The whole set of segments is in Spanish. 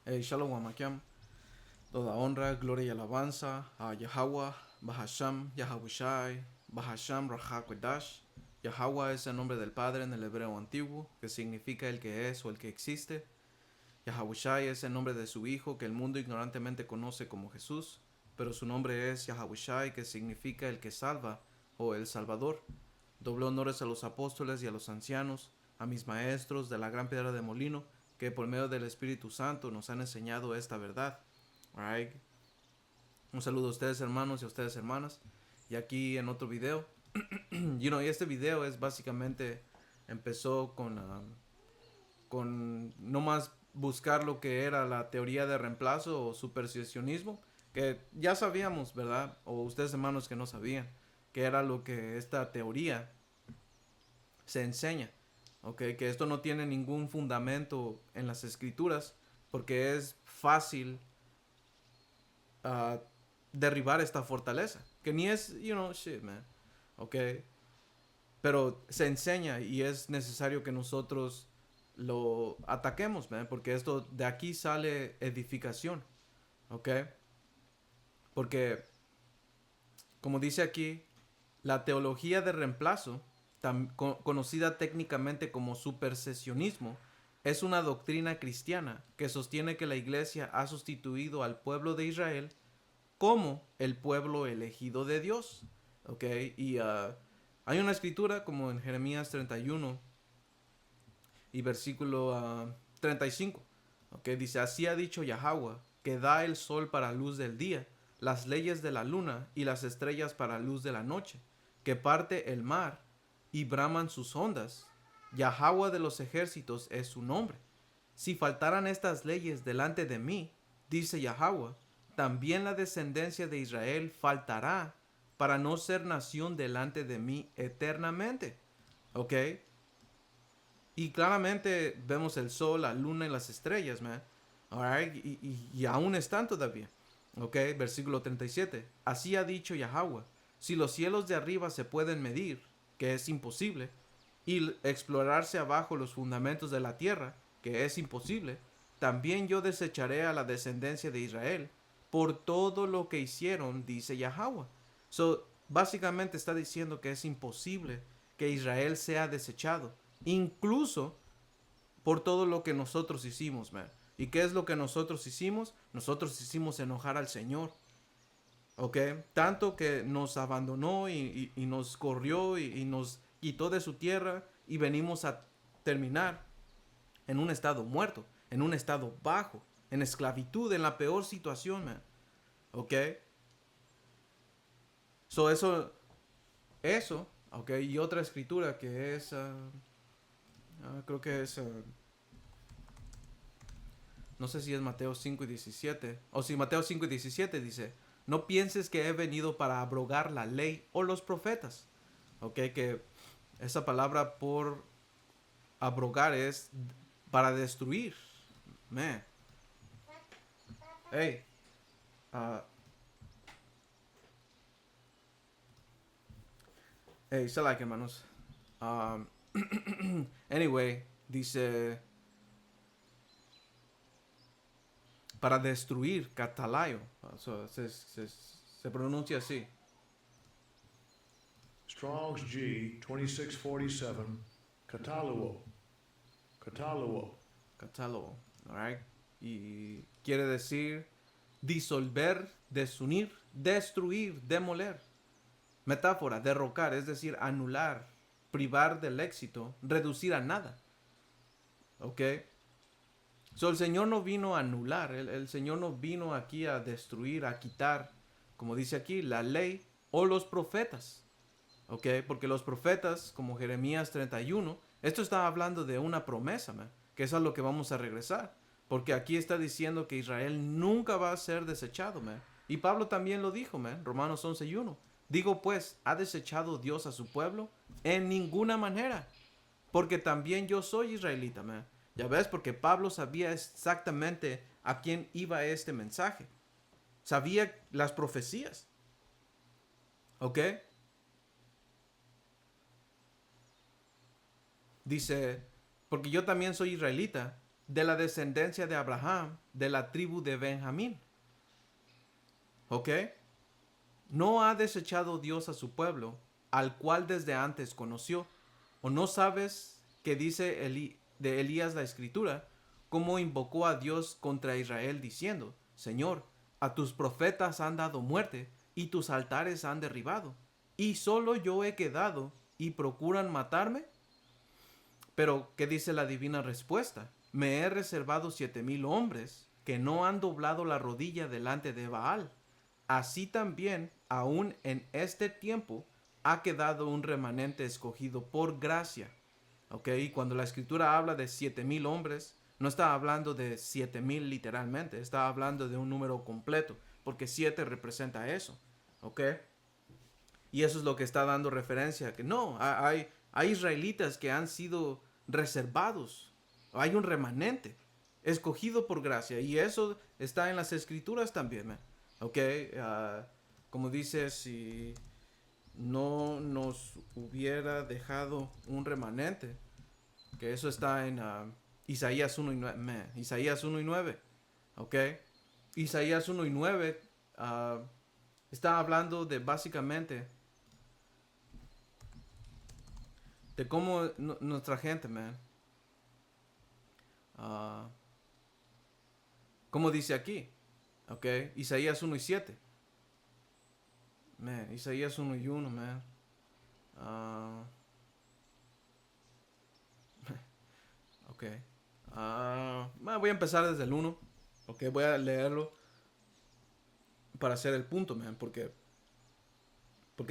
Shalom Amakiam. Toda honra, gloria y alabanza a Yahweh, Bahasham, Yahabushai, Bahasham, Rahakwadash. Yahweh es el nombre del Padre en el hebreo antiguo, que significa el que es o el que existe. Yahabushai es el nombre de su Hijo, que el mundo ignorantemente conoce como Jesús, pero su nombre es Yahabushai, que significa el que salva o el Salvador. Doble honores a los apóstoles y a los ancianos, a mis maestros de la gran piedra de molino, que por medio del Espíritu Santo nos han enseñado esta verdad. Alright. Un saludo a ustedes hermanos y a ustedes hermanas. Y aquí en otro video. Y este video es básicamente, empezó con no más buscar lo que era la teoría de reemplazo o supersesionismo, que ya sabíamos, ¿verdad? O ustedes hermanos que no sabían, que era lo que esta teoría se enseña. ¿Ok? Que esto no tiene ningún fundamento en las escrituras, porque es fácil derribar esta fortaleza. Que ni es, shit, man. ¿Ok? Pero se enseña y es necesario que nosotros lo ataquemos, man. Porque esto, de aquí sale edificación. ¿Ok? Porque, como dice aquí, la teología de reemplazo, conocida técnicamente como supersesionismo, es una doctrina cristiana que sostiene que la iglesia ha sustituido al pueblo de Israel como el pueblo elegido de Dios. ¿Ok? Y hay una escritura como en Jeremías 31 y versículo 35. ¿Ok? Dice, así ha dicho Yahweh, que da el sol para luz del día, las leyes de la luna y las estrellas para luz de la noche, que parte el mar y braman sus ondas. Yahweh de los ejércitos es su nombre. Si faltaran estas leyes delante de mí, dice Yahweh, también la descendencia de Israel faltará para no ser nación delante de mí eternamente. ¿Ok? Y claramente vemos el sol, la luna y las estrellas, man. Alright, y aún están todavía. ¿Ok? Versículo 37. Así ha dicho Yahweh, si los cielos de arriba se pueden medir, que es imposible, y explorarse abajo los fundamentos de la tierra, que es imposible, también yo desecharé a la descendencia de Israel por todo lo que hicieron, dice Yahweh. So, básicamente está diciendo que es imposible que Israel sea desechado, incluso por todo lo que nosotros hicimos, man. ¿Y qué es lo que nosotros hicimos? Nosotros hicimos enojar al Señor. ¿Ok? Tanto que nos abandonó y nos corrió y nos quitó de su tierra y venimos a terminar en un estado muerto, en un estado bajo, en esclavitud, en la peor situación, man. ¿Ok? So eso, ¿ok? Y otra escritura que es, creo que es, no sé si es Mateo 5 y 17, o si Mateo 5 y 17 dice, no pienses que he venido para abrogar la ley o los profetas. ¿Ok? Que esa palabra por abrogar es para destruir. Man. Hey. Uh, hey, se like, hermanos. Um, anyway, dice para destruir, catalayo. Se pronuncia así. Strong's G 2647, Cataluo. Cataluo. Catálogo. Alright. Y quiere decir disolver, desunir, destruir, demoler. Metáfora, derrocar, es decir, anular, privar del éxito, reducir a nada. ¿Ok? So, el Señor no vino a anular, el Señor no vino aquí a destruir, a quitar, como dice aquí, la ley o los profetas. ¿Ok? Porque los profetas, como Jeremías 31, esto está hablando de una promesa, man, que es a lo que vamos a regresar. Porque aquí está diciendo que Israel nunca va a ser desechado, man. Y Pablo también lo dijo, man, Romanos 11:1. Digo pues, ¿ha desechado Dios a su pueblo? En ninguna manera. Porque también yo soy israelita, man. Ya ves, porque Pablo sabía exactamente a quién iba este mensaje. Sabía las profecías. ¿Ok? Dice, porque yo también soy israelita de la descendencia de Abraham, de la tribu de Benjamín. ¿Ok? No ha desechado Dios a su pueblo, al cual desde antes conoció. ¿O no sabes que dice de Elías la escritura, cómo invocó a Dios contra Israel diciendo, Señor, a tus profetas han dado muerte y tus altares han derribado, y solo yo he quedado y procuran matarme? Pero, ¿qué dice la divina respuesta? Me he reservado 7,000 hombres que no han doblado la rodilla delante de Baal. Así también, aún en este tiempo, ha quedado un remanente escogido por gracia. ¿Ok? Y cuando la escritura habla de 7,000 hombres, no está hablando de 7,000 literalmente, está hablando de un número completo, porque 7 representa eso. ¿Ok? Y eso es lo que está dando referencia, que no, hay israelitas que han sido reservados, hay un remanente escogido por gracia, y eso está en las escrituras también, man. ¿Ok? Como dice, si no nos hubiera dejado un remanente, que eso está en Isaías 1 y 9, man, Isaías 1 y 9, ¿ok? Isaías 1 y 9 está hablando de básicamente de cómo nuestra gente, man, como dice aquí, ¿ok? Isaías 1 y 7, man, Isaías 1 y 1, man. Ok. Voy a empezar desde el 1, ok, voy a leerlo para hacer el punto, man, porque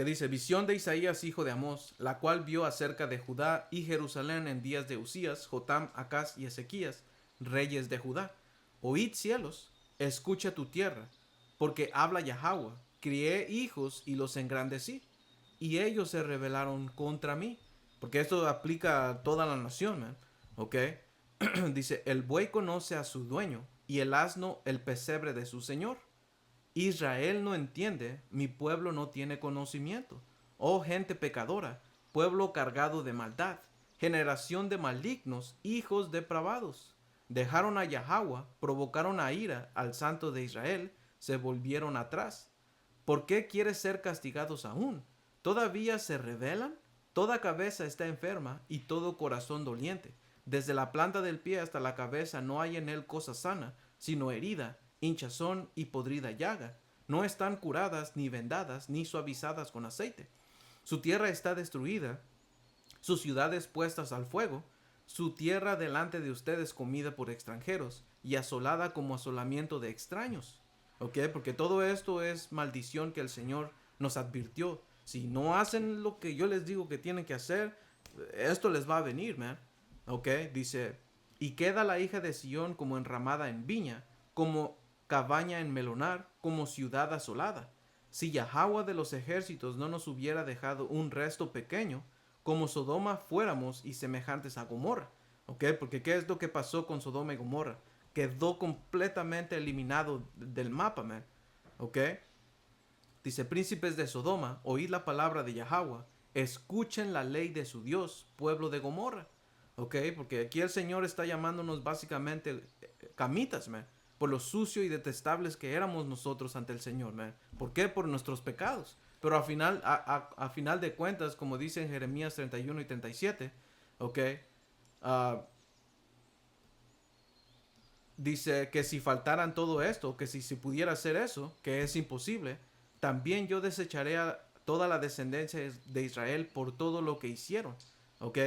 dice, visión de Isaías, hijo de Amós, la cual vio acerca de Judá y Jerusalén en días de Usías, Jotam, Acaz y Ezequías, reyes de Judá. Oíd cielos, escucha tu tierra, porque habla Yahweh, crié hijos y los engrandecí, y ellos se rebelaron contra mí. Porque esto aplica a toda la nación, man, ¿ok? Dice, el buey conoce a su dueño, y el asno el pesebre de su señor. Israel no entiende, mi pueblo no tiene conocimiento. Oh gente pecadora, pueblo cargado de maldad, generación de malignos, hijos depravados. Dejaron a Yahweh, provocaron a ira al Santo de Israel, se volvieron atrás. ¿Por qué quieres ser castigados aún? ¿Todavía se rebelan? Toda cabeza está enferma y todo corazón doliente. Desde la planta del pie hasta la cabeza no hay en él cosa sana, sino herida, hinchazón y podrida llaga. No están curadas, ni vendadas, ni suavizadas con aceite. Su tierra está destruida, sus ciudades puestas al fuego, su tierra delante de ustedes comida por extranjeros, y asolada como asolamiento de extraños. ¿Ok? Porque todo esto es maldición que el Señor nos advirtió. Si no hacen lo que yo les digo que tienen que hacer, esto les va a venir, man. ¿Ok? Dice, y queda la hija de Sión como enramada en viña, como cabaña en melonar, como ciudad asolada. Si Yahweh de los ejércitos no nos hubiera dejado un resto pequeño, como Sodoma fuéramos y semejantes a Gomorra. ¿Ok? Porque ¿qué es lo que pasó con Sodoma y Gomorra? Quedó completamente eliminado del mapa, man. ¿Ok? Dice, príncipes de Sodoma, oíd la palabra de Yahweh, escuchen la ley de su Dios, pueblo de Gomorra. ¿Ok? Porque aquí el Señor está llamándonos básicamente camitas, man, por lo sucio y detestables que éramos nosotros ante el Señor, man. ¿Por qué? Por nuestros pecados. Pero a final de cuentas, como dice en Jeremías 31 y 37, ¿ok? Dice que si faltaran todo esto, que si se pudiera hacer eso, que es imposible, también yo desecharé a toda la descendencia de Israel por todo lo que hicieron. ¿Ok?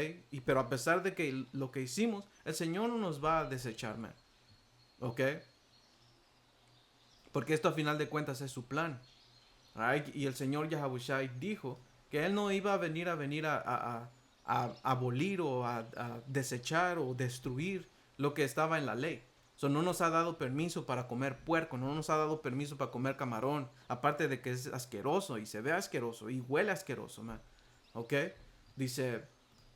Pero a pesar de que lo que hicimos, el Señor no nos va a desechar, man. ¿Ok? Porque esto a final de cuentas es su plan. Right? Y el Señor Yahushua dijo que Él no iba a venir a abolir o a desechar o destruir lo que estaba en la ley. No nos ha dado permiso para comer puerco, no nos ha dado permiso para comer camarón, aparte de que es asqueroso y se ve asqueroso y huele asqueroso, man. ¿Ok? Dice,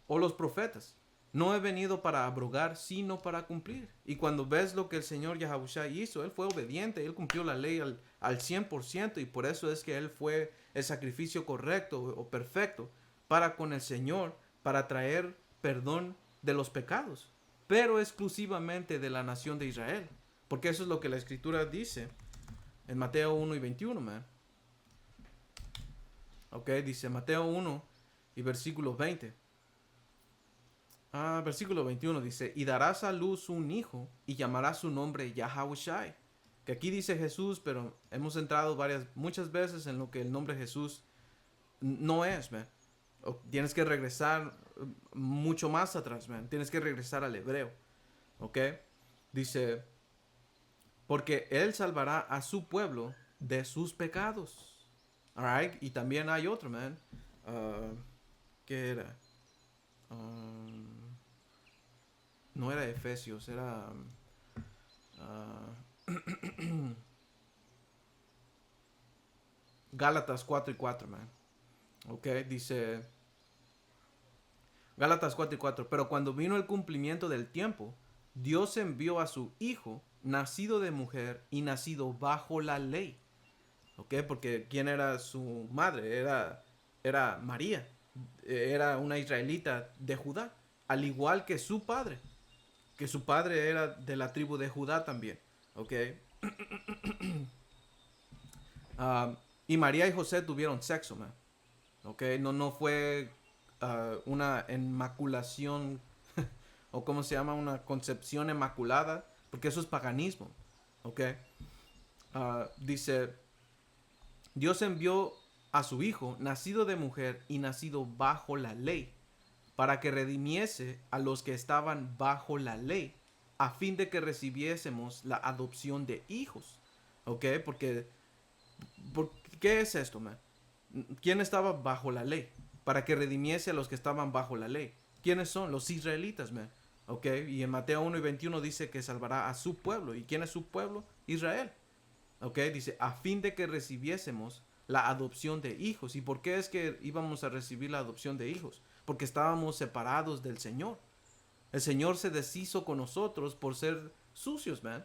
o los profetas, no he venido para abrogar, sino para cumplir. Y cuando ves lo que el Señor Yahushua hizo, Él fue obediente, Él cumplió la ley al 100%, y por eso es que Él fue el sacrificio correcto o perfecto para con el Señor, para traer perdón de los pecados. pero exclusivamente de la nación de Israel. Porque eso es lo que la escritura dice en Mateo 1 y 21, man. Ok, dice Mateo 1 y versículo 20. Versículo 21 dice, y darás a luz un hijo y llamarás su nombre Yahawashi. Que aquí dice Jesús, pero hemos entrado muchas veces en lo que el nombre Jesús no es, man. Tienes que regresar mucho más atrás, man. Tienes que regresar al hebreo. Ok, dice, porque él salvará a su pueblo de sus pecados. Alright, y también hay otro, man. ¿Qué era? No era Efesios, era Gálatas 4 y 4, man. Ok, dice Gálatas 4 y 4. Pero cuando vino el cumplimiento del tiempo, Dios envió a su hijo, nacido de mujer y nacido bajo la ley. Ok, porque ¿quién era su madre? Era María. Era una israelita de Judá, al igual que su padre. Que su padre era de la tribu de Judá también. Ok. Y María y José tuvieron sexo, man. Ok, no fue una inmaculación o cómo se llama, una concepción inmaculada, porque eso es paganismo. Ok. Dice, Dios envió a su hijo, nacido de mujer y nacido bajo la ley, para que redimiese a los que estaban bajo la ley, a fin de que recibiésemos la adopción de hijos. ¿Ok? Porque ¿qué es esto, man? ¿Quién estaba bajo la ley? Para que redimiese a los que estaban bajo la ley. ¿Quiénes son? Los israelitas, man. ¿Ok? Y en Mateo 1 y 21 dice que salvará a su pueblo. ¿Y quién es su pueblo? Israel. ¿Ok? Dice, a fin de que recibiésemos la adopción de hijos. ¿Y por qué es que íbamos a recibir la adopción de hijos? Porque estábamos separados del Señor. El Señor se deshizo con nosotros por ser sucios, man.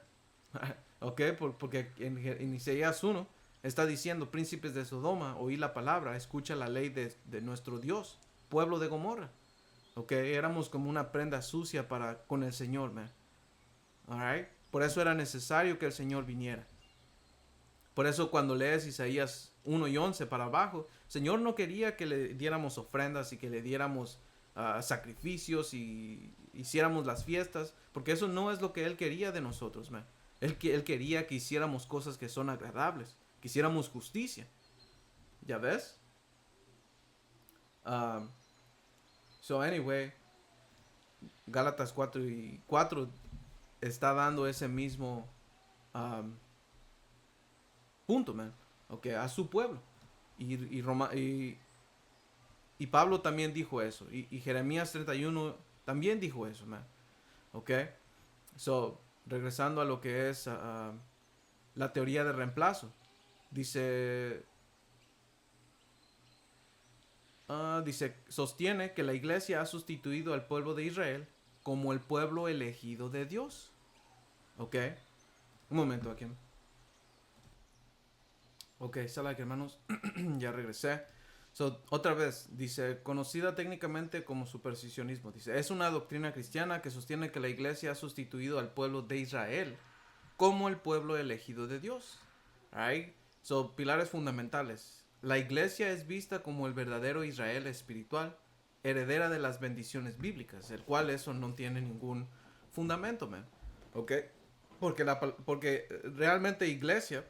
¿Ok? Porque en Isaías 1 está diciendo, príncipes de Sodoma, oí la palabra, escucha la ley de nuestro Dios, pueblo de Gomorra. ¿Ok? Éramos como una prenda sucia con el Señor, man. Alright? Por eso era necesario que el Señor viniera. Por eso cuando lees Isaías 1 y 11 para abajo, el Señor no quería que le diéramos ofrendas y que le diéramos sacrificios y hiciéramos las fiestas, porque eso no es lo que Él quería de nosotros, man. Él quería que hiciéramos cosas que son agradables, que hiciéramos justicia. ¿Ya ves? So anyway, Gálatas 4 y 4 está dando ese mismo punto, man. Okay, a su pueblo. Y Pablo también dijo eso. Y Jeremías 31 también dijo eso, man. Ok. So, regresando a lo que es la teoría de reemplazo. Dice, sostiene que la iglesia ha sustituido al pueblo de Israel como el pueblo elegido de Dios. Ok. Un momento aquí. Ok, sala que hermanos. Ya regresé. So, otra vez, dice, conocida técnicamente como supersticionismo. Dice, es una doctrina cristiana que sostiene que la iglesia ha sustituido al pueblo de Israel como el pueblo elegido de Dios. Right? So, pilares fundamentales. La iglesia es vista como el verdadero Israel espiritual, heredera de las bendiciones bíblicas, el cual eso no tiene ningún fundamento, man. ¿Ok? Porque realmente iglesia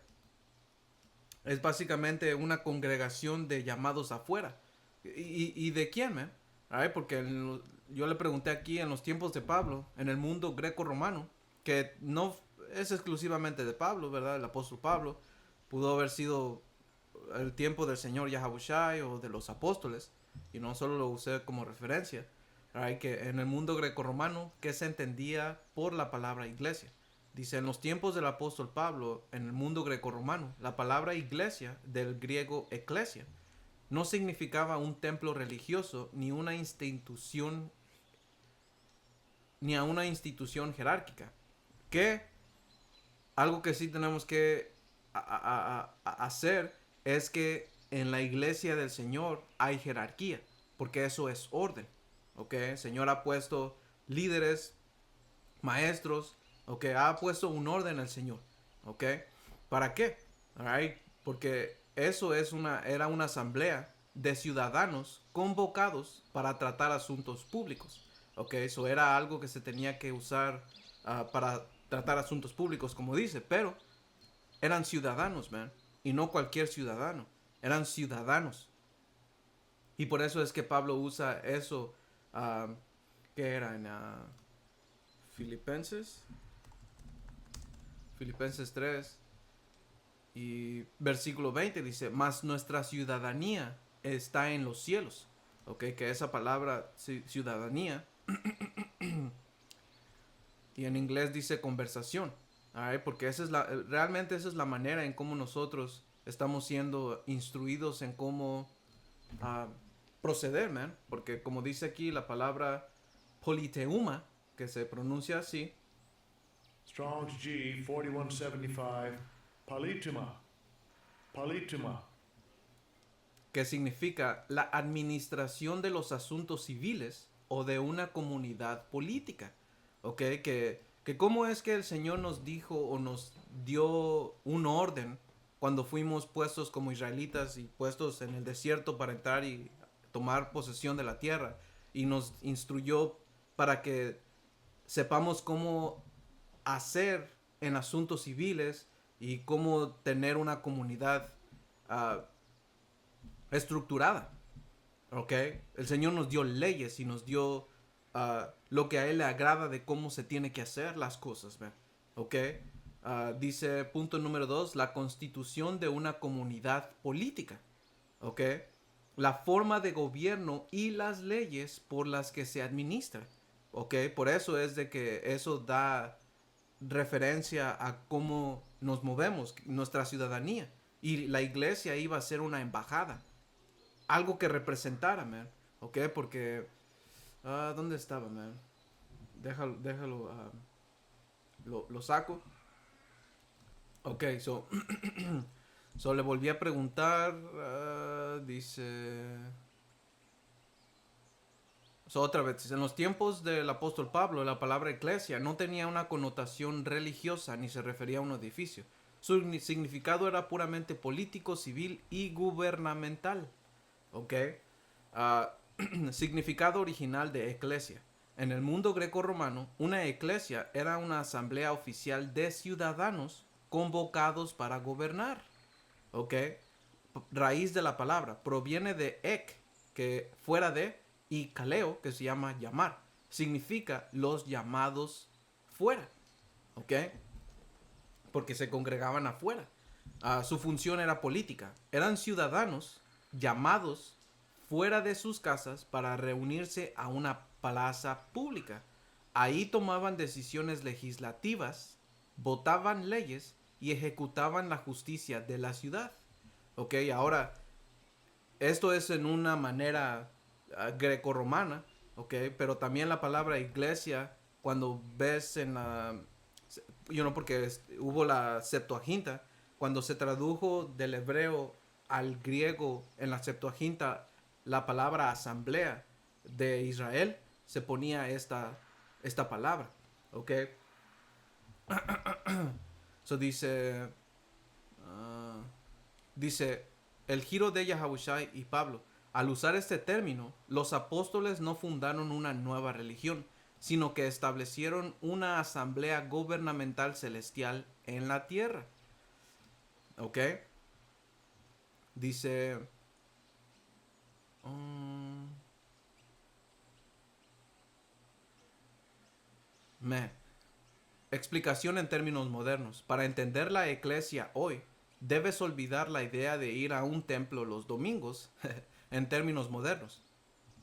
es básicamente una congregación de llamados afuera. ¿Y de quién, man? Right? Porque yo le pregunté aquí en los tiempos de Pablo, en el mundo greco-romano, que no es exclusivamente de Pablo, ¿verdad? El apóstol Pablo pudo haber sido el tiempo del Señor Yahawashi o de los apóstoles, y no solo lo usé como referencia. Right? Que en el mundo greco-romano, ¿qué se entendía por la palabra iglesia? Dice, en los tiempos del apóstol Pablo, en el mundo grecorromano, la palabra iglesia, del griego eclesia, no significaba un templo religioso ni una institución jerárquica. Que algo que sí tenemos que hacer es que en la iglesia del Señor hay jerarquía, porque eso es orden. ¿Ok? El Señor ha puesto líderes maestros, ¿ok? Ha puesto un orden el Señor, ¿ok? ¿Para qué? Alright, porque eso era una asamblea de ciudadanos convocados para tratar asuntos públicos, ¿ok? Eso era algo que se tenía que usar para tratar asuntos públicos, como dice, pero eran ciudadanos, man, y no cualquier ciudadano, eran ciudadanos. Y por eso es que Pablo usa eso, que era en Filipenses, Filipenses 3 y versículo 20 dice, mas nuestra ciudadanía está en los cielos. Ok, que esa palabra ciudadanía, y en inglés dice conversación. Alright, porque realmente esa es la manera en cómo nosotros estamos siendo instruidos en cómo proceder, man. Porque como dice aquí la palabra politeuma, que se pronuncia así, Strong's G 4175, Palituma. Palituma. que significa la administración de los asuntos civiles o de una comunidad política. ¿Ok? Que cómo es que el Señor nos dijo o nos dio un orden cuando fuimos puestos como israelitas y puestos en el desierto para entrar y tomar posesión de la tierra, y nos instruyó para que sepamos cómo hacer en asuntos civiles y cómo tener una comunidad uh, estructurada. ¿Ok? El Señor nos dio leyes y nos dio lo que a Él le agrada de cómo se tiene que hacer las cosas. ¿Ve? ¿Ok? Dice punto número 2, la constitución de una comunidad política. ¿Ok? La forma de gobierno y las leyes por las que se administra. ¿Ok? Por eso es de que eso da referencia a cómo nos movemos, nuestra ciudadanía. Y la iglesia iba a ser una embajada, algo que representara, man. ¿Ok? Porque ¿dónde estaba, man? Déjalo, lo saco. Ok, so le volví a preguntar, dice... otra vez, en los tiempos del apóstol Pablo, la palabra iglesia no tenía una connotación religiosa ni se refería a un edificio. Su significado era puramente político, civil y gubernamental. ¿Ok? Significado original de eclesia. En el mundo greco-romano, una eclesia era una asamblea oficial de ciudadanos convocados para gobernar. ¿Ok? Raíz de la palabra proviene de ek, que fuera de, y kaleo, que se llama llamar. Significa los llamados fuera. ¿Ok? Porque se congregaban afuera. Su función era política. Eran ciudadanos llamados fuera de sus casas para reunirse a una plaza pública. Ahí tomaban decisiones legislativas, votaban leyes y ejecutaban la justicia de la ciudad. Ok, ahora, esto es en una manera grecorromana, ok, pero también la palabra iglesia, cuando ves en la, porque hubo la Septuaginta, cuando se tradujo del hebreo al griego en la Septuaginta, la palabra asamblea de Israel, se ponía esta palabra, ok. So dice, dice, el giro de Yahushua y Pablo. Al usar este término, los apóstoles no fundaron una nueva religión, sino que establecieron una asamblea gubernamental celestial en la tierra. ¿Ok? Dice... Explicación en términos modernos. Para entender la iglesia hoy, debes olvidar la idea de ir a un templo los domingos en términos modernos.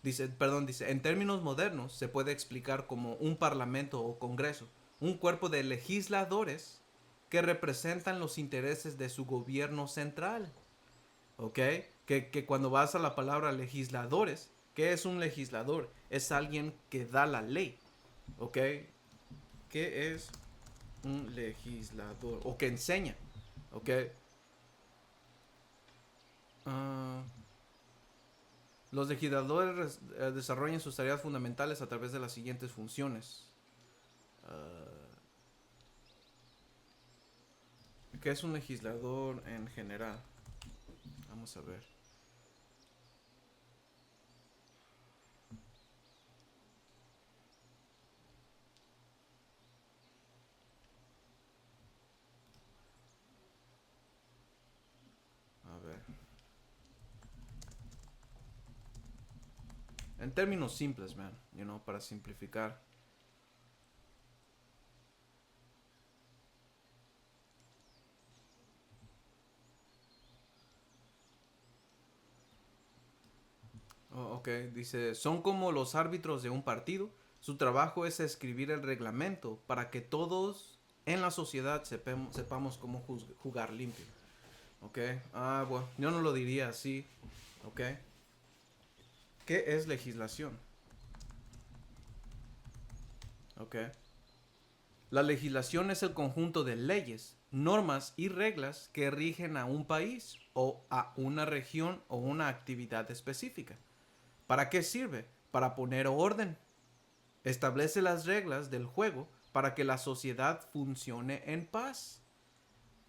Dice, en términos modernos se puede explicar como un parlamento o congreso, un cuerpo de legisladores que representan los intereses de su gobierno central. ¿Ok? Que cuando vas a la palabra legisladores, ¿qué es un legislador? Es alguien que da la ley. ¿Ok? ¿Qué es un legislador? O que enseña. ¿Ok? Los legisladores desarrollan sus tareas fundamentales a través de las siguientes funciones. ¿Qué es un legislador en general? Vamos a ver. A ver. En términos simples, man, para simplificar. Oh, ok, dice, son como los árbitros de un partido. Su trabajo es escribir el reglamento para que todos en la sociedad sepamos cómo jugar limpio. Ok, bueno, yo no lo diría así. Ok, ¿qué es legislación? Ok. La legislación es el conjunto de leyes, normas y reglas que rigen a un país o a una región o una actividad específica. ¿Para qué sirve? Para poner orden. Establece las reglas del juego para que la sociedad funcione en paz.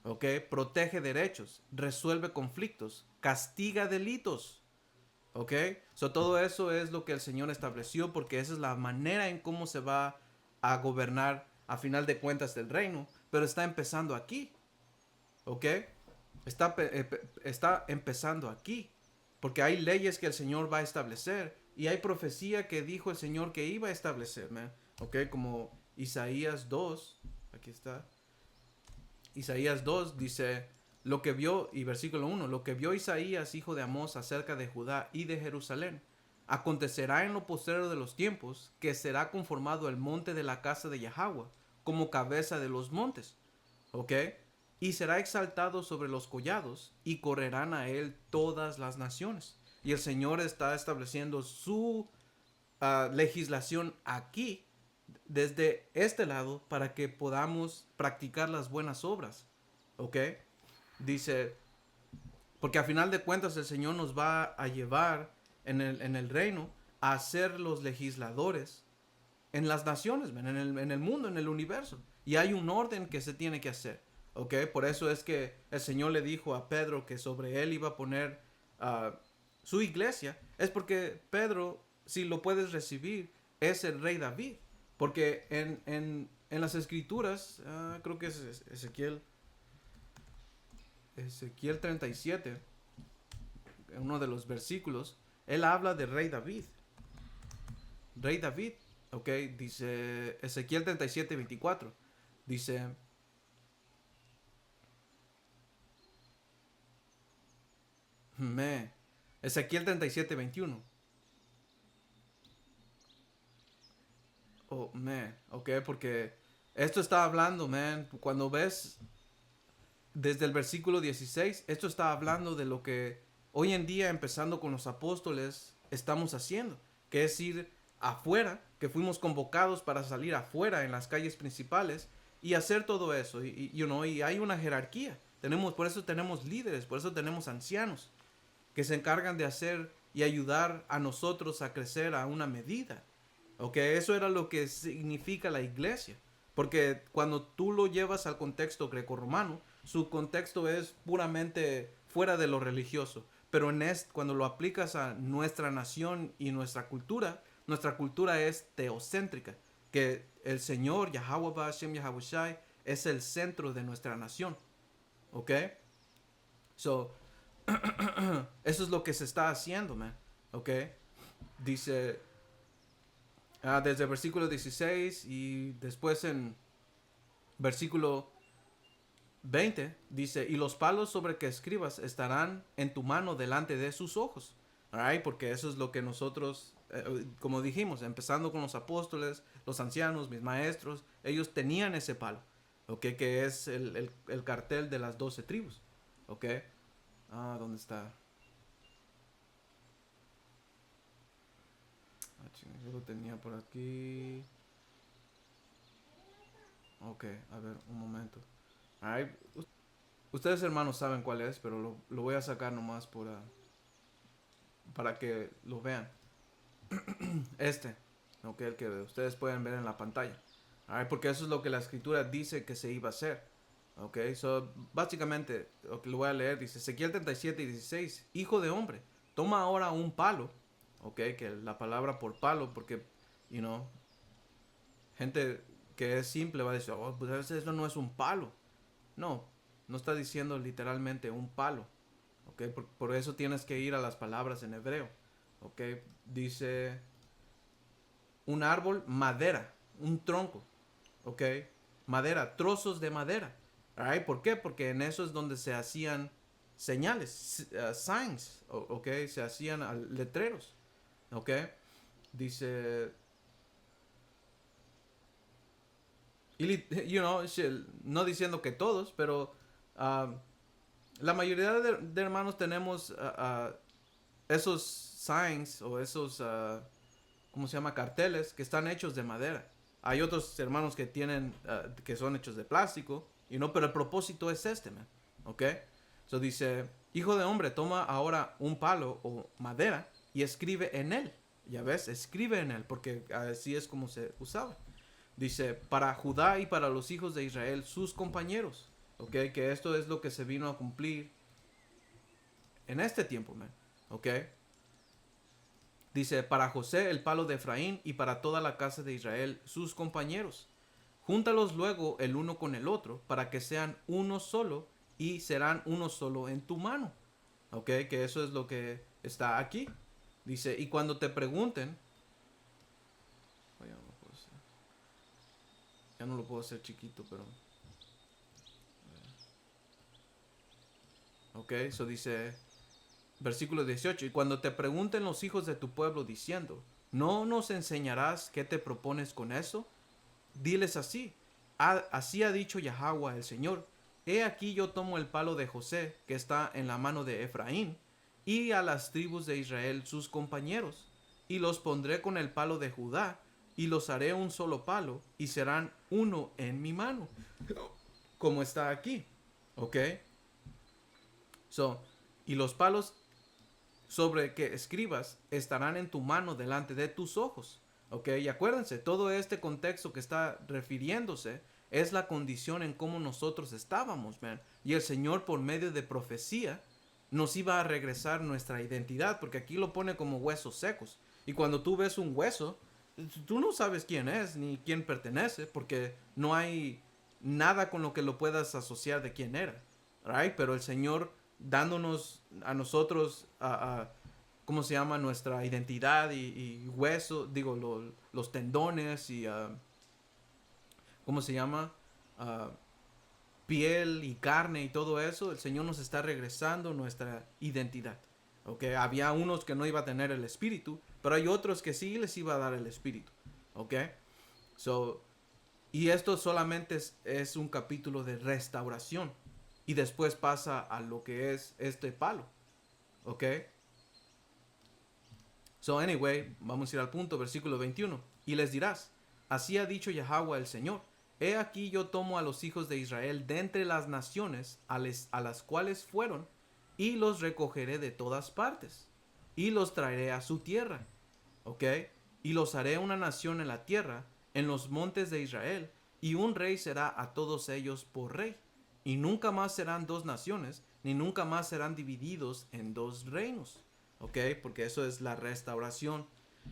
¿Ok? Protege derechos, resuelve conflictos, castiga delitos. ¿Ok? Todo eso es lo que el Señor estableció porque esa es la manera en cómo se va a gobernar a final de cuentas del reino. Pero está empezando aquí. ¿Ok? Está empezando aquí. Porque hay leyes que el Señor va a establecer. Y hay profecía que dijo el Señor que iba a establecer, man. ¿Ok? Como Isaías 2. Aquí está. Isaías 2 dice, lo que vio, y versículo 1, lo que vio Isaías, hijo de Amós, acerca de Judá y de Jerusalén, acontecerá en lo postrero de los tiempos, que será conformado el monte de la casa de Yahweh, como cabeza de los montes, ¿ok? Y será exaltado sobre los collados, y correrán a él todas las naciones. Y el Señor está estableciendo su legislación aquí, desde este lado, para que podamos practicar las buenas obras. ¿Ok? Dice, porque a final de cuentas el Señor nos va a llevar en el reino a ser los legisladores en las naciones, en el mundo, en el universo. Y hay un orden que se tiene que hacer. ¿Ok? Por eso es que el Señor le dijo a Pedro que sobre él iba a poner su iglesia. Es porque Pedro, si lo puedes recibir, es el rey David. Porque en las escrituras, creo que es Ezequiel 37, en uno de los versículos, él habla de rey David. Rey David, ok, dice Ezequiel 37, 24. Dice, Ezequiel 37, 21. Ok, porque esto está hablando, man, cuando ves desde el versículo 16, esto está hablando de lo que hoy en día, empezando con los apóstoles, estamos haciendo, que es ir afuera, que fuimos convocados para salir afuera en las calles principales y hacer todo eso. Y hay una jerarquía. Por eso tenemos líderes, por eso tenemos ancianos que se encargan de hacer y ayudar a nosotros a crecer a una medida. ¿Ok? Eso era lo que significa la iglesia. Porque cuando tú lo llevas al contexto grecorromano, su contexto es puramente fuera de lo religioso. Pero cuando lo aplicas a nuestra nación y nuestra cultura es teocéntrica. Que el Señor, Yahweh Hashem Yahawashi, es el centro de nuestra nación. ¿Ok? Eso es lo que se está haciendo, man. ¿Ok? Dice, desde el versículo 16 y después en versículo 20 dice, y los palos sobre que escribas estarán en tu mano delante de sus ojos. Alright, porque eso es lo que nosotros, como dijimos, empezando con los apóstoles, los ancianos, mis maestros, ellos tenían ese palo, ¿ok? Que es el cartel de las 12 tribus, ¿ok? ¿Dónde está? Yo lo tenía por aquí. Ok, a ver, un momento. Alright. Ustedes hermanos saben cuál es, pero lo voy a sacar nomás para que lo vean. Ok, el que ustedes pueden ver en la pantalla. Alright, porque eso es lo que la escritura dice que se iba a hacer. Ok, so básicamente, lo que lo voy a leer, dice Ezequiel 37:16, hijo de hombre, toma ahora un palo, ok, que la palabra por palo, porque, you know, gente que es simple va a decir, oh, pues eso no es un palo. No, no está diciendo literalmente un palo, ok, por eso tienes que ir a las palabras en hebreo, ok, dice un árbol, madera, un tronco, ok, madera, trozos de madera. Alright, ¿por qué? Porque en eso es donde se hacían señales, signs, ok, se hacían letreros, ok. Dice, you know, no diciendo que todos, pero la mayoría de hermanos tenemos esos signs o esos, ¿cómo se llama? Carteles que están hechos de madera. Hay otros hermanos que tienen, que son hechos de plástico, y no, pero el propósito es este, man. ¿Ok? So dice, hijo de hombre, toma ahora un palo o madera y escribe en él. Ya ves, escribe en él, porque así es como se usaba. Dice, para Judá y para los hijos de Israel, sus compañeros. ¿Ok? Que esto es lo que se vino a cumplir en este tiempo, man. ¿Ok? Dice, para José el palo de Efraín y para toda la casa de Israel sus compañeros. Júntalos luego el uno con el otro para que sean uno solo y serán uno solo en tu mano. Ok, que eso es lo que está aquí. Dice, y cuando te pregunten, ya no lo puedo hacer chiquito, pero... Ok, eso dice, versículo 18, y cuando te pregunten los hijos de tu pueblo diciendo, ¿no nos enseñarás qué te propones con eso? Diles así, así ha dicho Yahweh el Señor, he aquí yo tomo el palo de José que está en la mano de Efraín, y a las tribus de Israel sus compañeros, y los pondré con el palo de Judá, y los haré un solo palo, y serán uno en mi mano, como está aquí, ¿ok? So, y los palos sobre que escribas estarán en tu mano delante de tus ojos. Ok, y acuérdense, todo este contexto que está refiriéndose es la condición en cómo nosotros estábamos, man. Y el Señor por medio de profecía nos iba a regresar nuestra identidad, porque aquí lo pone como huesos secos. Y cuando tú ves un hueso, tú no sabes quién es ni quién pertenece, porque no hay nada con lo que lo puedas asociar de quién era, right? Pero el Señor dándonos a nosotros ¿cómo se llama? Nuestra identidad y hueso, digo, los tendones y, ¿cómo se llama? Uh, piel y carne y todo eso, el Señor nos está regresando nuestra identidad. ¿Ok? Había unos que no iba a tener el espíritu, pero hay otros que sí les iba a dar el espíritu. ¿Ok? So, y esto solamente es un capítulo de restauración. Y después pasa a lo que es este palo. ¿Ok? So anyway, vamos a ir al punto, versículo 21. Y les dirás, así ha dicho Yahweh el Señor. He aquí yo tomo a los hijos de Israel de entre las naciones a las cuales fueron, y los recogeré de todas partes, y los traeré a su tierra. ¿Ok? Y los haré una nación en la tierra, en los montes de Israel, y un rey será a todos ellos por rey. Y nunca más serán dos naciones, ni nunca más serán divididos en dos reinos. ¿Ok? Porque eso es la restauración.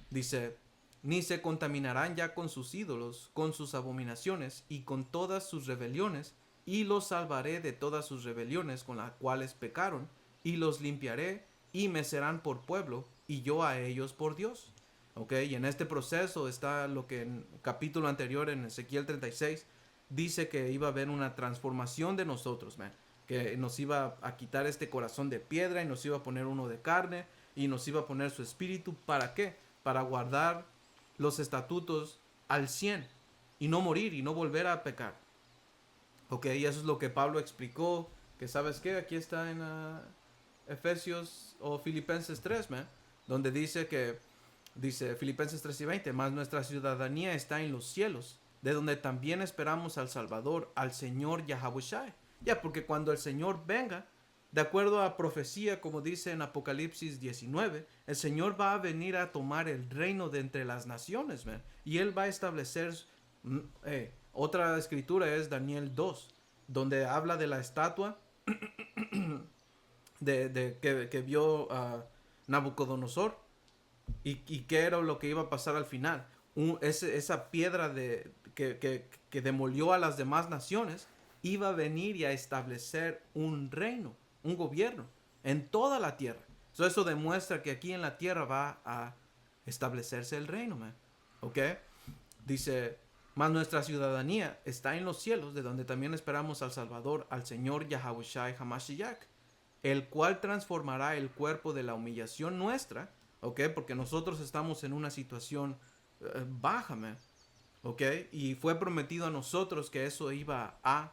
Dice, ni se contaminarán ya con sus ídolos, con sus abominaciones y con todas sus rebeliones, y los salvaré de todas sus rebeliones con las cuales pecaron, y los limpiaré, y me serán por pueblo, y yo a ellos por Dios. ¿Ok? Y en este proceso está lo que en el capítulo anterior, en Ezequiel 36, dice que iba a haber una transformación de nosotros, man. Que nos iba a quitar este corazón de piedra y nos iba a poner uno de carne y nos iba a poner su espíritu. ¿Para qué? Para guardar los estatutos al 100 y no morir y no volver a pecar. Ok, y eso es lo que Pablo explicó, que sabes qué, aquí está en Efesios o Filipenses 3, man, donde dice Filipenses 3:20, más nuestra ciudadanía está en los cielos, de donde también esperamos al Salvador, al Señor Yahawashi. Ya, porque cuando el Señor venga, de acuerdo a profecía, como dice en Apocalipsis 19, el Señor va a venir a tomar el reino de entre las naciones, man, y Él va a establecer Otra escritura es Daniel 2, donde habla de la estatua que vio a Nabucodonosor y qué era lo que iba a pasar al final. Esa piedra que demolió a las demás naciones iba a venir y a establecer un reino, un gobierno en toda la tierra. Eso demuestra que aquí en la tierra va a establecerse el reino, man. ¿Ok? Dice, mas nuestra ciudadanía está en los cielos, de donde también esperamos al Salvador, al Señor Yahawashi Hamashiach, el cual transformará el cuerpo de la humillación nuestra, ¿ok? Porque nosotros estamos en una situación baja, man, ¿ok? Y fue prometido a nosotros que eso iba a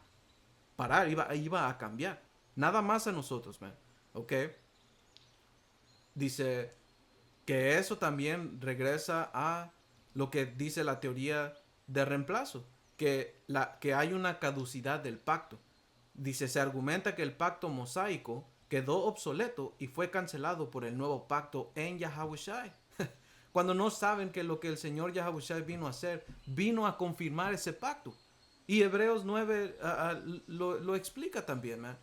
parar, iba a cambiar. Nada más a nosotros, man, ¿ok? Dice que eso también regresa a lo que dice la teoría de reemplazo, que hay una caducidad del pacto. Dice, se argumenta que el pacto mosaico quedó obsoleto y fue cancelado por el nuevo pacto en Yahawashi. Cuando no saben que lo que el Señor Yahawashi vino a hacer, vino a confirmar ese pacto. Y Hebreos 9 lo explica también, man.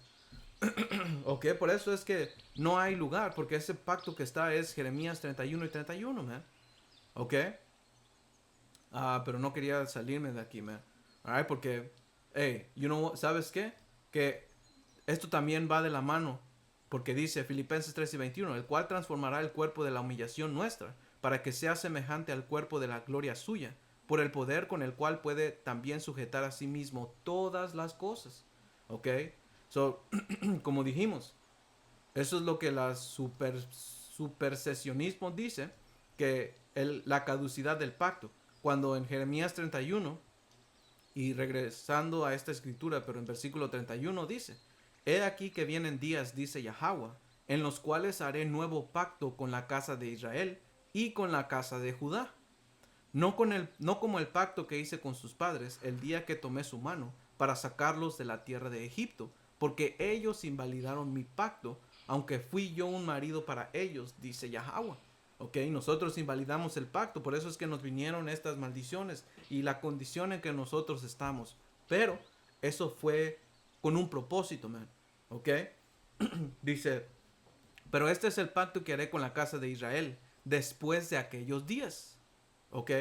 Ok, por eso es que no hay lugar, porque ese pacto que está es Jeremías 31 y 31, man. Ok. Pero no quería salirme de aquí, man. Alright, porque, hey, ¿sabes qué? Que esto también va de la mano, porque dice Filipenses 3 y 21, el cual transformará el cuerpo de la humillación nuestra, para que sea semejante al cuerpo de la gloria suya, por el poder con el cual puede también sujetar a sí mismo todas las cosas. Ok. So, como dijimos, eso es lo que la supersesionismo dice, que la caducidad del pacto. Cuando en Jeremías 31, y regresando a esta escritura, pero en versículo 31 dice, he aquí que vienen días, dice Yahweh, en los cuales haré nuevo pacto con la casa de Israel y con la casa de Judá. No como el pacto que hice con sus padres el día que tomé su mano para sacarlos de la tierra de Egipto, porque ellos invalidaron mi pacto, aunque fui yo un marido para ellos, dice Yahweh. Ok, nosotros invalidamos el pacto, por eso es que nos vinieron estas maldiciones y la condición en que nosotros estamos. Pero eso fue con un propósito, man. Ok, dice, pero este es el pacto que haré con la casa de Israel después de aquellos días. ¿Ok?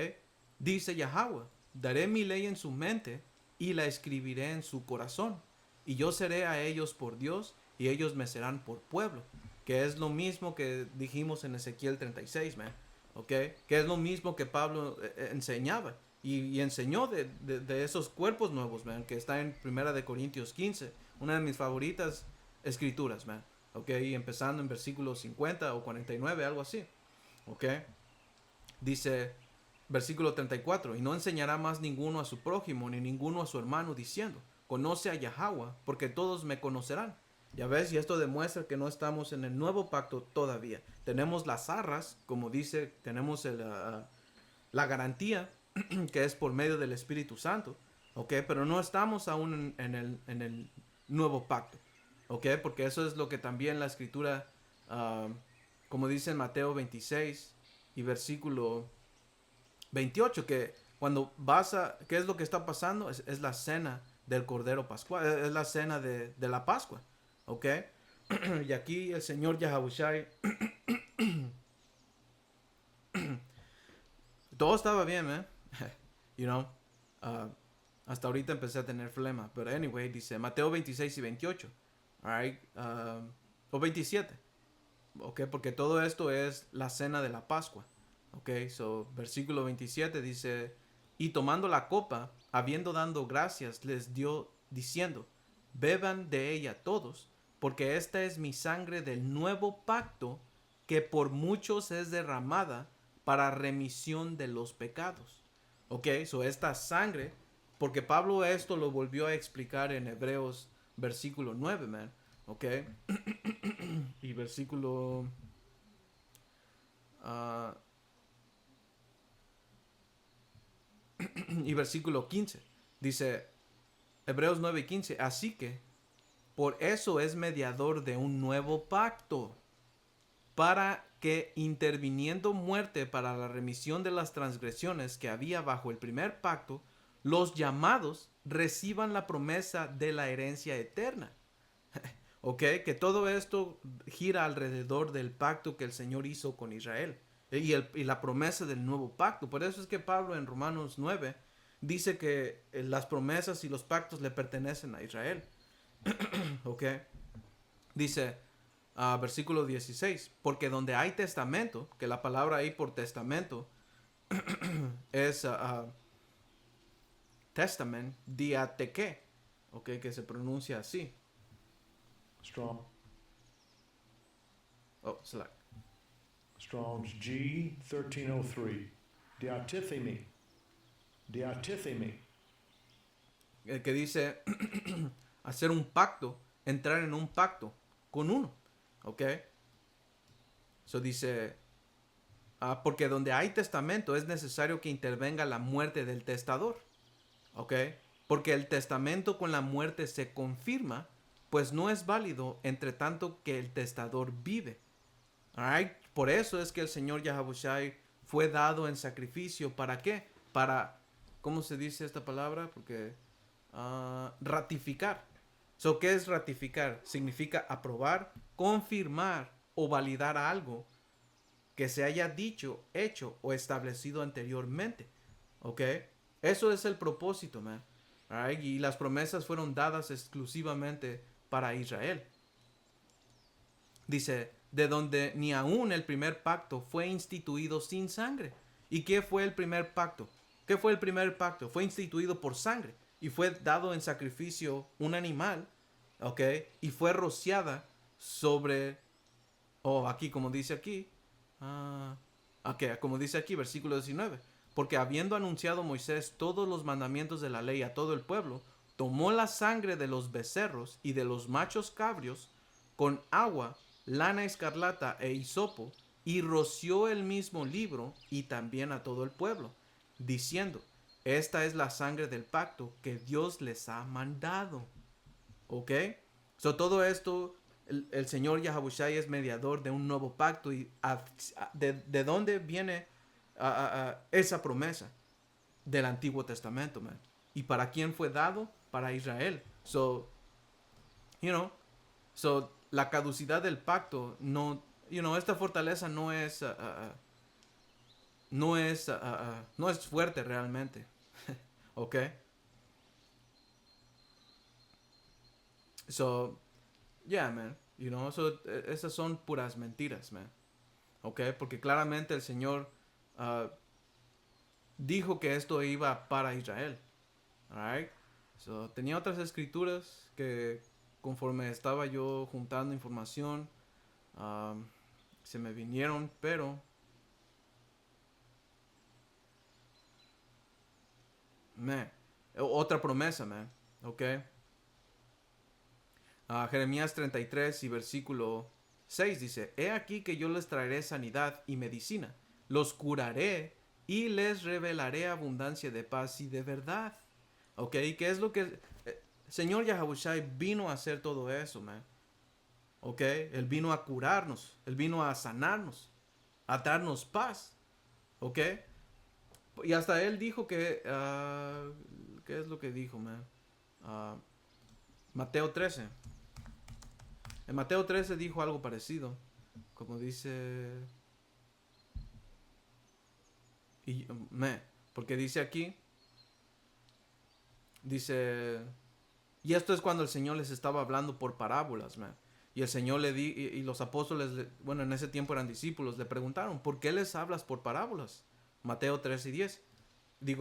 Dice Yahweh, daré mi ley en su mente y la escribiré en su corazón. Y yo seré a ellos por Dios y ellos me serán por pueblo. Que es lo mismo que dijimos en Ezequiel 36, man. ¿Ok? Que es lo mismo que Pablo enseñaba. Y enseñó de esos cuerpos nuevos, man. Que está en 1 Corintios 15. Una de mis favoritas escrituras, man. ¿Ok? Y empezando en versículo 50 o 49, algo así. ¿Ok? Dice, versículo 34, y no enseñará más ninguno a su prójimo, ni ninguno a su hermano, diciendo, conoce a Yahweh, porque todos me conocerán. Ya ves, y esto demuestra que no estamos en el nuevo pacto todavía. Tenemos las arras, como dice, tenemos la garantía, que es por medio del Espíritu Santo, ¿ok? Pero no estamos aún en el nuevo pacto, ¿ok? Porque eso es lo que también la escritura, como dice en Mateo 26 y versículo 28, que cuando ¿qué es lo que está pasando? Es la cena del Cordero Pascual, es la cena de la Pascua, ¿ok? Y aquí el Señor Yahawashi, todo estaba bien, ¿eh? You know, uh, hasta ahorita empecé a tener flema, pero anyway, dice Mateo 26 y 28, alright, o 27, ¿ok? Porque todo esto es la cena de la Pascua. Ok, so versículo 27 dice, y tomando la copa, habiendo dado gracias, les dio diciendo, beban de ella todos, porque esta es mi sangre del nuevo pacto, que por muchos es derramada para remisión de los pecados. Ok, so esta sangre, porque Pablo esto lo volvió a explicar en Hebreos versículo 9, man. Ok, y versículo... y versículo 15. Dice Hebreos 9 y 15. Así que por eso es mediador de un nuevo pacto, para que interviniendo muerte para la remisión de las transgresiones que había bajo el primer pacto, los llamados reciban la promesa de la herencia eterna. ¿Ok? Que todo esto gira alrededor del pacto que el Señor hizo con Israel y la promesa del nuevo pacto. Por eso es que Pablo en Romanos 9 dice que las promesas y los pactos le pertenecen a Israel. ¿Ok? Dice, versículo 16, porque donde hay testamento, que la palabra ahí por testamento es testament, diateke, ¿ok? Que se pronuncia así. Strong. Oh, select. Strong's G 1303. Diatithemi. Diatithemi. Que dice hacer un pacto, entrar en un pacto con uno, ¿ok? Eso dice, porque donde hay testamento es necesario que intervenga la muerte del testador, ¿ok? Porque el testamento con la muerte se confirma, pues no es válido entre tanto que el testador vive. Alright, por eso es que el Señor Yahabushai fue dado en sacrificio. ¿Para qué? Para, ¿cómo se dice esta palabra? Porque ratificar. So, ¿qué es ratificar? Significa aprobar, confirmar o validar algo que se haya dicho, hecho o establecido anteriormente. ¿Ok? Eso es el propósito, man. Alright, y las promesas fueron dadas exclusivamente para Israel. Dice, de donde ni aún el primer pacto fue instituido sin sangre. ¿Y qué fue el primer pacto? ¿Qué fue el primer pacto? Fue instituido por sangre y fue dado en sacrificio un animal, ¿ok? Y fue rociada sobre, aquí como dice aquí, como dice aquí, versículo 19, porque habiendo anunciado Moisés todos los mandamientos de la ley a todo el pueblo, tomó la sangre de los becerros y de los machos cabrios con agua, lana escarlata e hisopo, y roció el mismo libro y también a todo el pueblo, diciendo, esta es la sangre del pacto que Dios les ha mandado. ¿Ok? So, todo esto, el Señor Yahabushai es mediador de un nuevo pacto. ¿Y de dónde viene esa promesa? Del Antiguo Testamento, man. ¿Y para quién fue dado? Para Israel. So, la caducidad del pacto, no, esta fortaleza no es, no es fuerte realmente. ¿Ok? So, yeah, man. Esas son puras mentiras, man. ¿Ok? Porque claramente el Señor dijo que esto iba para Israel. Alright. So, tenía otras escrituras que conforme estaba yo juntando información, se me vinieron, pero otra promesa, man. ¿Ok? Jeremías 33 y versículo 6 dice, he aquí que yo les traeré sanidad y medicina, los curaré y les revelaré abundancia de paz y de verdad. ¿Ok? ¿Qué es lo que Señor Yahabushai vino a hacer todo eso, man? ¿Ok? Él vino a curarnos, Él vino a sanarnos, a darnos paz. ¿Ok? Y hasta Él dijo que, ¿qué es lo que dijo, man? Mateo 13. En Mateo 13 dijo algo parecido, como dice, porque dice aquí, dice, y esto es cuando el Señor les estaba hablando por parábolas, man. Y el Señor y los apóstoles, bueno, en ese tiempo eran discípulos, le preguntaron, ¿por qué les hablas por parábolas? Mateo 13 y 10.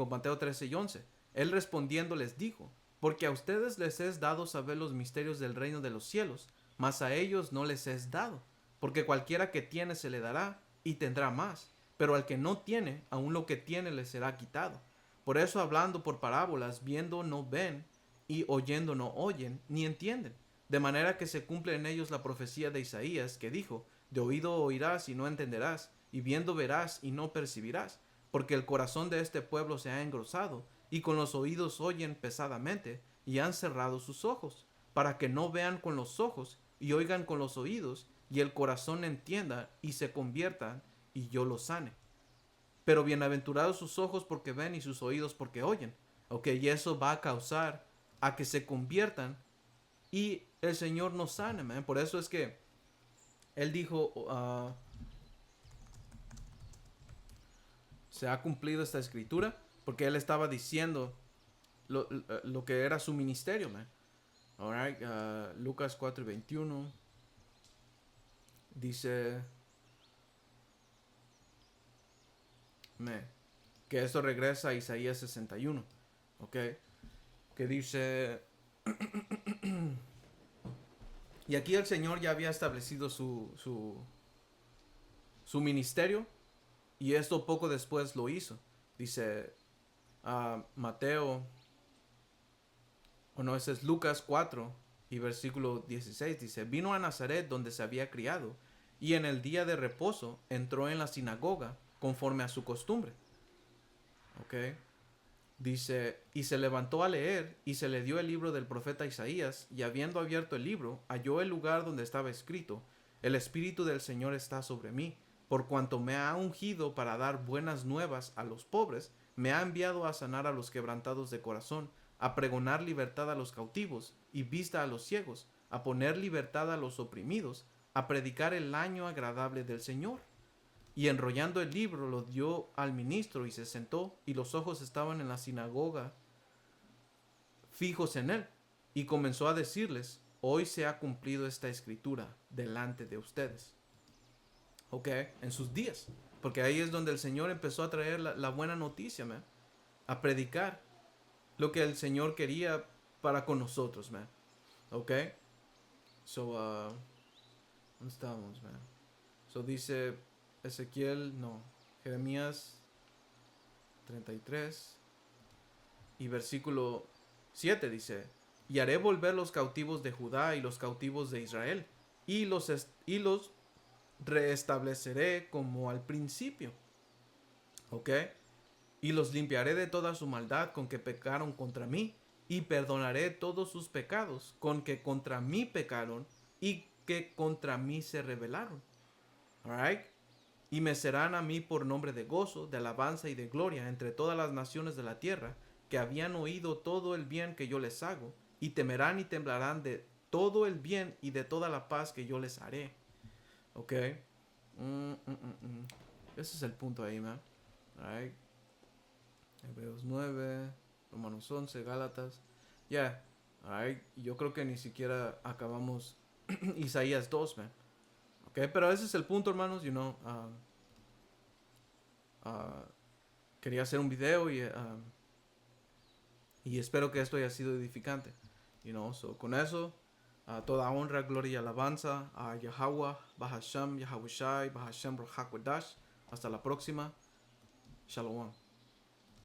Mateo 13 y 11. Él respondiendo les dijo, porque a ustedes les es dado saber los misterios del reino de los cielos, mas a ellos no les es dado, porque cualquiera que tiene se le dará y tendrá más, pero al que no tiene, aun lo que tiene le será quitado. Por eso hablando por parábolas, viendo no ven, y oyendo no oyen, ni entienden. De manera que se cumple en ellos la profecía de Isaías, que dijo, de oído oirás y no entenderás, y viendo verás y no percibirás, porque el corazón de este pueblo se ha engrosado, y con los oídos oyen pesadamente, y han cerrado sus ojos, para que no vean con los ojos, y oigan con los oídos, y el corazón entienda, y se conviertan, y yo los sane. Pero bienaventurados sus ojos porque ven y sus oídos porque oyen. Ok, y eso va a causar a que se conviertan y el Señor nos sane, man. Por eso es que Él dijo, se ha cumplido esta escritura, porque Él estaba diciendo lo que era su ministerio, man. Alright, Lucas 4:21 dice, que esto regresa a Isaías 61, ok, que dice, y aquí el Señor ya había establecido su ministerio, y esto poco después lo hizo. Dice Mateo, o no, ese es Lucas 4 y versículo 16, dice, vino a Nazaret donde se había criado, y en el día de reposo entró en la sinagoga conforme a su costumbre. Ok. Dice, y se levantó a leer, y se le dio el libro del profeta Isaías, y habiendo abierto el libro, halló el lugar donde estaba escrito, el Espíritu del Señor está sobre mí, por cuanto me ha ungido para dar buenas nuevas a los pobres, me ha enviado a sanar a los quebrantados de corazón, a pregonar libertad a los cautivos, y vista a los ciegos, a poner libertad a los oprimidos, a predicar el año agradable del Señor. Y enrollando el libro lo dio al ministro y se sentó, y los ojos estaban en la sinagoga fijos en él. Y comenzó a decirles, hoy se ha cumplido esta escritura delante de ustedes. Ok, en sus días. Porque ahí es donde el Señor empezó a traer la buena noticia, man. A predicar lo que el Señor quería para con nosotros, man. Ok. So, ¿dónde estamos, man? So dice Jeremías 33 y versículo 7 dice, y haré volver los cautivos de Judá y los cautivos de Israel, y los restableceré como al principio. ¿Ok? Y los limpiaré de toda su maldad con que pecaron contra mí, y perdonaré todos sus pecados con que contra mí pecaron y que contra mí se rebelaron. Alright. Y me serán a mí por nombre de gozo, de alabanza y de gloria entre todas las naciones de la tierra, que habían oído todo el bien que yo les hago, y temerán y temblarán de todo el bien y de toda la paz que yo les haré. Ok. Ese es el punto ahí, man. Alright. Hebreos 9, Romanos 11, Gálatas. Ya. Alright. Yo creo que ni siquiera acabamos Isaías 2, man. Okay, pero ese es el punto, hermanos, quería hacer un video y espero que esto haya sido edificante, so con eso, toda honra, gloria y alabanza a Yahweh, Bahasham, Yahawashi, Bahasham, Rahakwadash. Hasta la próxima. Shalom.